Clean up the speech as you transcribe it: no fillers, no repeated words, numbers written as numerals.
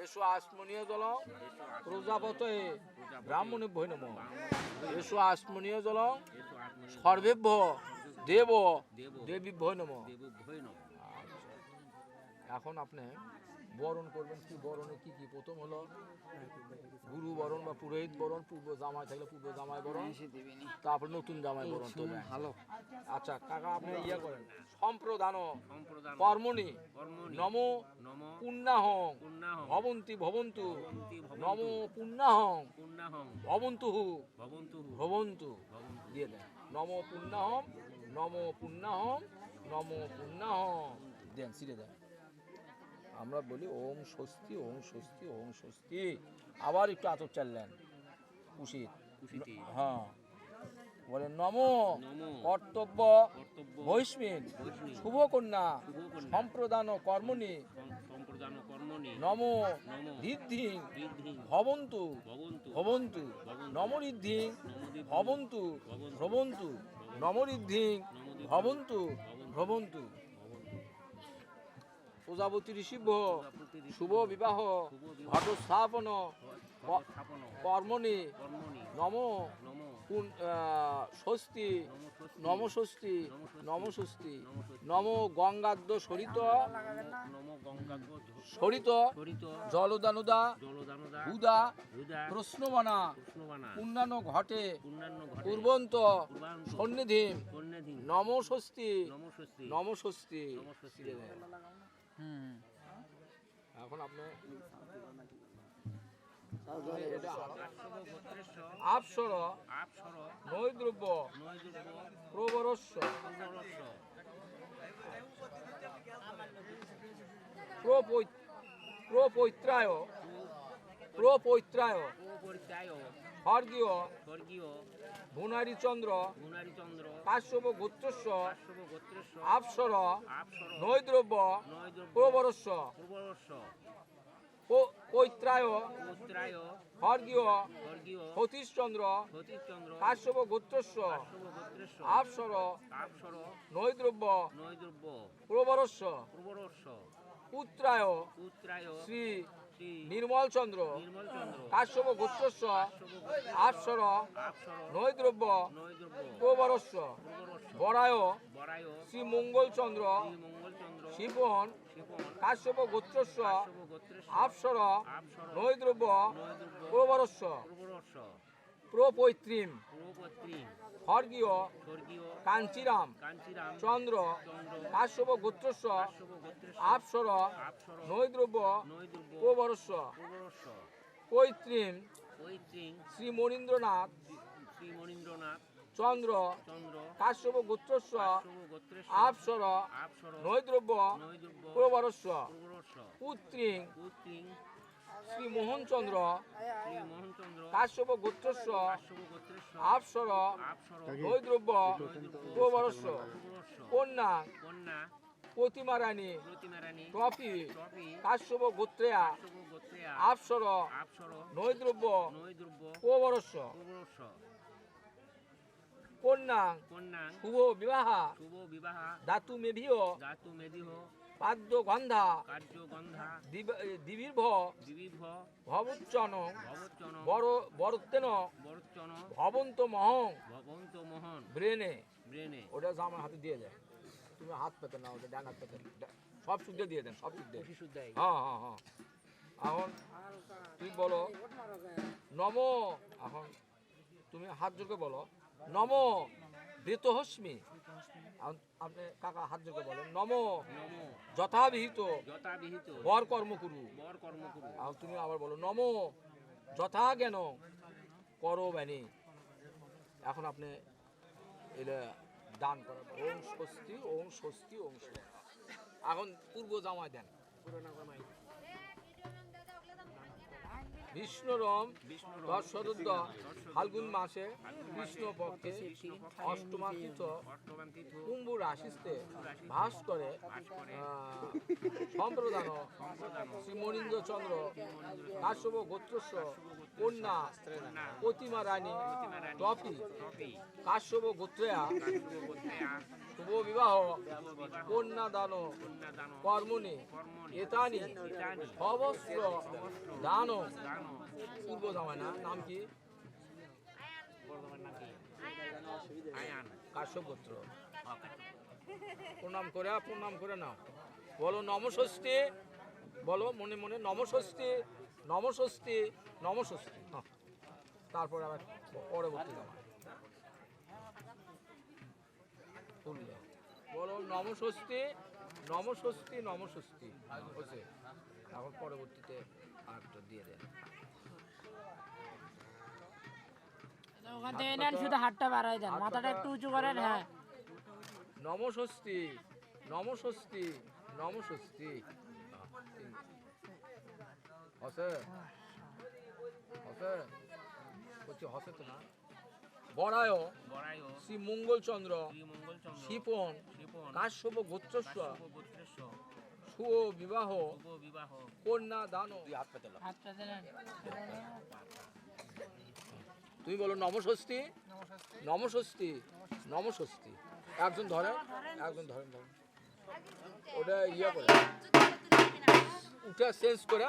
এসো আসমনীয় জল প্রজাপতে ব্রাহ্মণে ভৈ নম। এসো আসমনীয় জল সর্বেভ্য দেব দেবী ভৈ নম। এখন আপনি বরণ করবেন। কি বরণে কি কি? প্রথম হলো গুরু বরণ বা পুরোহিত বরণ, পূর্ব জামাই থাকলে পূর্ব জামাই বরণ, তারপর নতুন জামাই বরণ তো ভালো। আচ্ছা কাকা আপনি ইয়ে করেন সম্প্রদান কর্মণি নম পুণ্যাহং ভবন্তি ভবন্তু নম পুণ্যাহং ভবন্তু ভবন্তু দিয়ে দেন। নম পুণ্যাহং নম পুণ্যাহং নম পুণ্যাহং দেন, সিরে দেন। আমরা বলি ওম স্বস্তি ওম স্বস্তি ওম স্বস্তি। আবার একটু আতপ চাললেন কুশিত। হ্যাঁ বলেন নম কর্তব্য বৈষ্মিন শুভকন্যা সম্প্রদান কর্মণি নম ঋদ্ধি ভবন্তু ভবন্তু নম ঋদ্ধি ভবন্তু ভবন্তু নম ঋদ্ধি ভবন্তু ভবন্তু। প্রজাপতি ঋষিভ্য শুভ বিবাহ ঘটস্থাপন কর্মণি নম স্বস্তি নম স্বস্তি নম স্বস্তি নম গঙ্গাদ্য সরিত সরিত জলদানুদা হুদা প্রশ্নমানা পুণ্যানো ঘটে পূর্বন্ত সন্নিধি নম স্বস্তি নম স্বস্তি। এখন আপনি আপসর নৈদ্রব্য প্রবরস্য প্রপৈত্রায় প্রপৈত্রায় স্বর্গীয় ভুনারীচন্দ্র কাশ্যপ গোত্রস্য আপসর নৈদ্রব্য প্রবরস্য পৈত্রায় স্বর্গীয় সতীশচন্দ্র কাশ্যপ গোত্রস্য আপসর নৈদ্রব্য প্রবরস্য পুত্রায় শ্রী নির্মল চন্দ্র কাশ্যপ গোত্রস্য আপসর নৈদ্রব্য প্রবরস্য বরায় শ্রী মঙ্গল চন্দ্র শিবন কাশ্যপ গোত্রস্য আপসর নৈদ্রব্য প্রবরস্য প্রপৈত্রীম স্বর্গীয় কাঞ্চিরাম চন্দ্র কাশ্যপ গোত্রস্য আপসর নৈদ্রব্য প্রবরস্য পৈত্রীম শ্রী মনীন্দ্রনাথ চন্দ্র কাশ্যপ গোত্রস্য আপসর নৈদ্রব্য প্রবরস্য পুত্রীং শ্রী মোহনচন্দ্র কাশ্যপ গোত্রস্য আপসর নৈদ্রব্য প্রবরস্য কন্যা প্রতিমা রানী ট্রফি কাশ্যপ গোত্রেয়া আপসর নৈদ্রব্য প্রবরস্য কন্যা শুভ বিবাহ ধাতু মেভিও পাদ্য গন্ধা দিবির্ভ ভবচ্চন বরত্তেন ভবন্ত মহং ব্রেনে। ওটা আমার হাতে দিয়ে দেয়, তুমি হাত পেতে না, ওটা ডান হাত পেতে সব শুদ্ধে দিয়ে দেন, সব শুদ্ধে। হ্যাঁ হ্যাঁ হ্যাঁ। এখন তুমি বলো নম। এখন তুমি হাত জোরকে বলো নম বৃতহস্মি। আপনি কাকা হাত জোরকে বলেন নম যথাবিহিত বর কর্ম করু। আর তুমি আবার বলো নম যথা জ্ঞান করো বাণী। এখন আপনি এটা দান করেন ওম স্বস্তি ওম স্বস্তি ওম স্বস্তি। এখন পূর্ব জামাই দেন। বিষ্ণুরম দশরথ ফাল্গুন মাসে কৃষ্ণ পক্ষে অষ্টমা তিথ কুম্ভ রাশিতে ভাস করে সম্প্রদান শ্রী মনীন্দ্র চন্দ্র কাশ্যপ গোত্রস্য কন্যা প্রতিমা রানী টপি কাশ্যপ গোত্রেয়া শুভ বিবাহ কন্যাদান কর্মণি এতানি সবস্ত্র দান পূর্ব জামানা নাম কি কাশ্যপ গোত্র প্রণাম করে নাও বলো নমস্তে বলো মনে মনে নমস্তে নমস্তে নমস্তে তারপরে আবার পরবর্তী জামানা বলো নমস্তে নমস্তে নমস্তে হচ্ছে এখন পরবর্তীতে আরেকটা দিয়ে দেন ওখান থেকে নেন শুধু হাতটা বাড়াই দেন মাথাটা একটু উঁচু করেন হ্যাঁ নমস্তে নমস্তে নমস্তে হসে হসে বলছি হসে তো না বরায় শ্রী মঙ্গলচন্দ্র শিপন কাশ্যপ গোত্রস্ব শুভ বিবাহ কন্যা দান হাতটা দিলেন তুমি বলো নমস্তে নমস্তে নমস্তে একজন ধরেন ধরেন ওটা ইয়ে করে উঠে চেঞ্জ করে